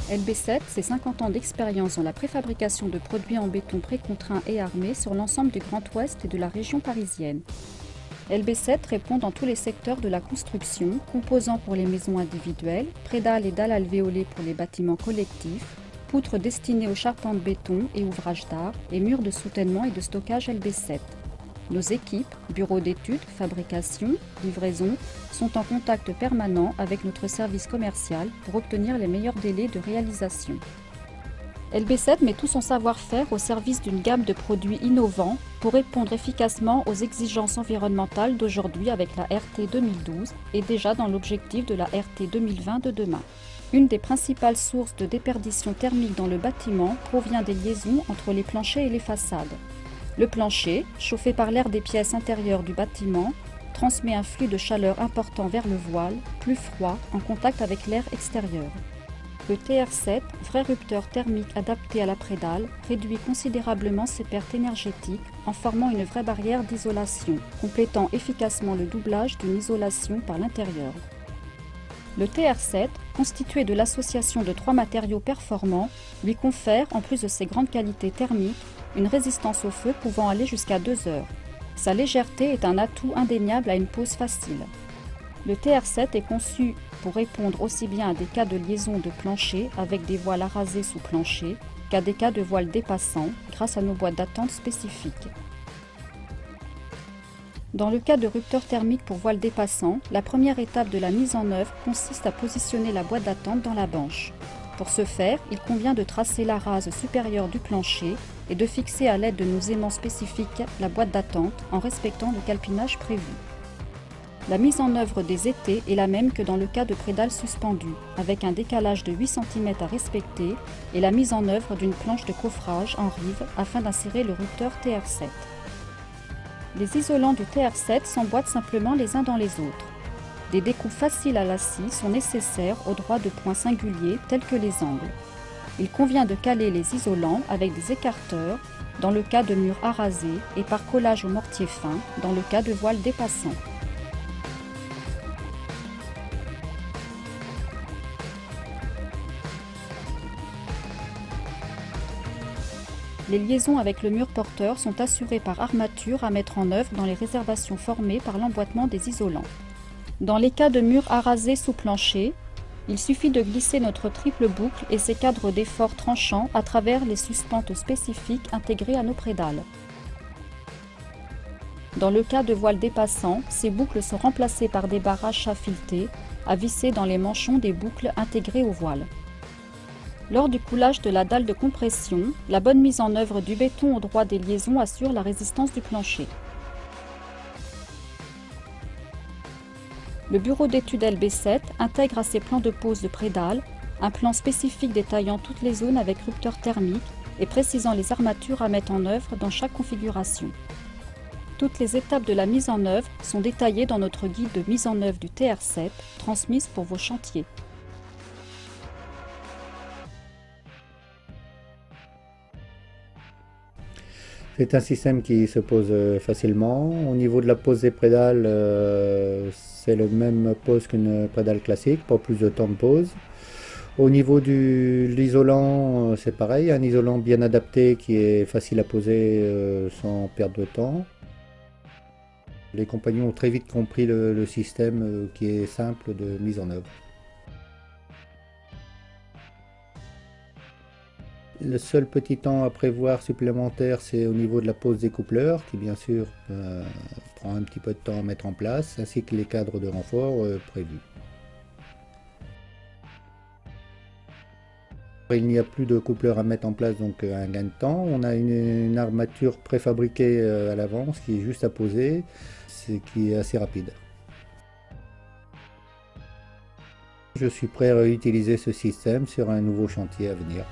LB7, c'est 50 ans d'expérience dans la préfabrication de produits en béton précontraint et armé sur l'ensemble du Grand Ouest et de la région parisienne. LB7 répond dans tous les secteurs de la construction, composants pour les maisons individuelles, prédales et dalles alvéolées pour les bâtiments collectifs, poutres destinées aux charpentes béton et ouvrages d'art, et murs de soutènement et de stockage LB7. Nos équipes, bureaux d'études, fabrication, livraison, sont en contact permanent avec notre service commercial pour obtenir les meilleurs délais de réalisation. LB7 met tout son savoir-faire au service d'une gamme de produits innovants pour répondre efficacement aux exigences environnementales d'aujourd'hui avec la RT 2012 et déjà dans l'objectif de la RT 2020 de demain. Une des principales sources de déperdition thermique dans le bâtiment provient des liaisons entre les planchers et les façades. Le plancher, chauffé par l'air des pièces intérieures du bâtiment, transmet un flux de chaleur important vers le voile, plus froid, en contact avec l'air extérieur. Le TR7, vrai rupteur thermique adapté à la prédale, réduit considérablement ses pertes énergétiques en formant une vraie barrière d'isolation, complétant efficacement le doublage d'une isolation par l'intérieur. Le TR7, constitué de l'association de 3 matériaux performants, lui confère, en plus de ses grandes qualités thermiques, une résistance au feu pouvant aller jusqu'à 2 heures. Sa légèreté est un atout indéniable à une pose facile. Le TR7 est conçu pour répondre aussi bien à des cas de liaison de plancher avec des voiles arasées sous plancher qu'à des cas de voiles dépassants grâce à nos boîtes d'attente spécifiques. Dans le cas de rupteur thermique pour voile dépassant, la première étape de la mise en œuvre consiste à positionner la boîte d'attente dans la banche. Pour ce faire, il convient de tracer la rase supérieure du plancher et de fixer à l'aide de nos aimants spécifiques la boîte d'attente en respectant le calpinage prévu. La mise en œuvre des étais est la même que dans le cas de prédales suspendues, avec un décalage de 8 cm à respecter et la mise en œuvre d'une planche de coffrage en rive afin d'insérer le rupteur TR7. Les isolants du TR7 s'emboîtent simplement les uns dans les autres. Des découpes faciles à la scie sont nécessaires au droit de points singuliers tels que les angles. Il convient de caler les isolants avec des écarteurs dans le cas de murs arasés et par collage au mortier fin dans le cas de voiles dépassants. Les liaisons avec le mur porteur sont assurées par armature à mettre en œuvre dans les réservations formées par l'emboîtement des isolants. Dans les cas de murs arasés sous plancher, il suffit de glisser notre triple boucle et ses cadres d'effort tranchants à travers les suspentes spécifiques intégrées à nos prédales. Dans le cas de voiles dépassants, ces boucles sont remplacées par des barres achat filetées à visser dans les manchons des boucles intégrées au voile. Lors du coulage de la dalle de compression, la bonne mise en œuvre du béton au droit des liaisons assure la résistance du plancher. Le bureau d'études LB7 intègre à ses plans de pose de prédale un plan spécifique détaillant toutes les zones avec rupteur thermique et précisant les armatures à mettre en œuvre dans chaque configuration. Toutes les étapes de la mise en œuvre sont détaillées dans notre guide de mise en œuvre du TR7, transmise pour vos chantiers. C'est un système qui se pose facilement. Au niveau de la pose des pédales, c'est le même pose qu'une pédale classique, pas plus de temps de pose. Au niveau de l'isolant, c'est pareil, un isolant bien adapté qui est facile à poser sans perdre de temps. Les compagnons ont très vite compris le système qui est simple de mise en œuvre. Le seul petit temps à prévoir supplémentaire, c'est au niveau de la pose des coupleurs, qui bien sûr prend un petit peu de temps à mettre en place, ainsi que les cadres de renfort prévus. Il n'y a plus de coupleurs à mettre en place, donc un gain de temps. On a une armature préfabriquée à l'avance qui est juste à poser, qui est assez rapide. Je suis prêt à réutiliser ce système sur un nouveau chantier à venir.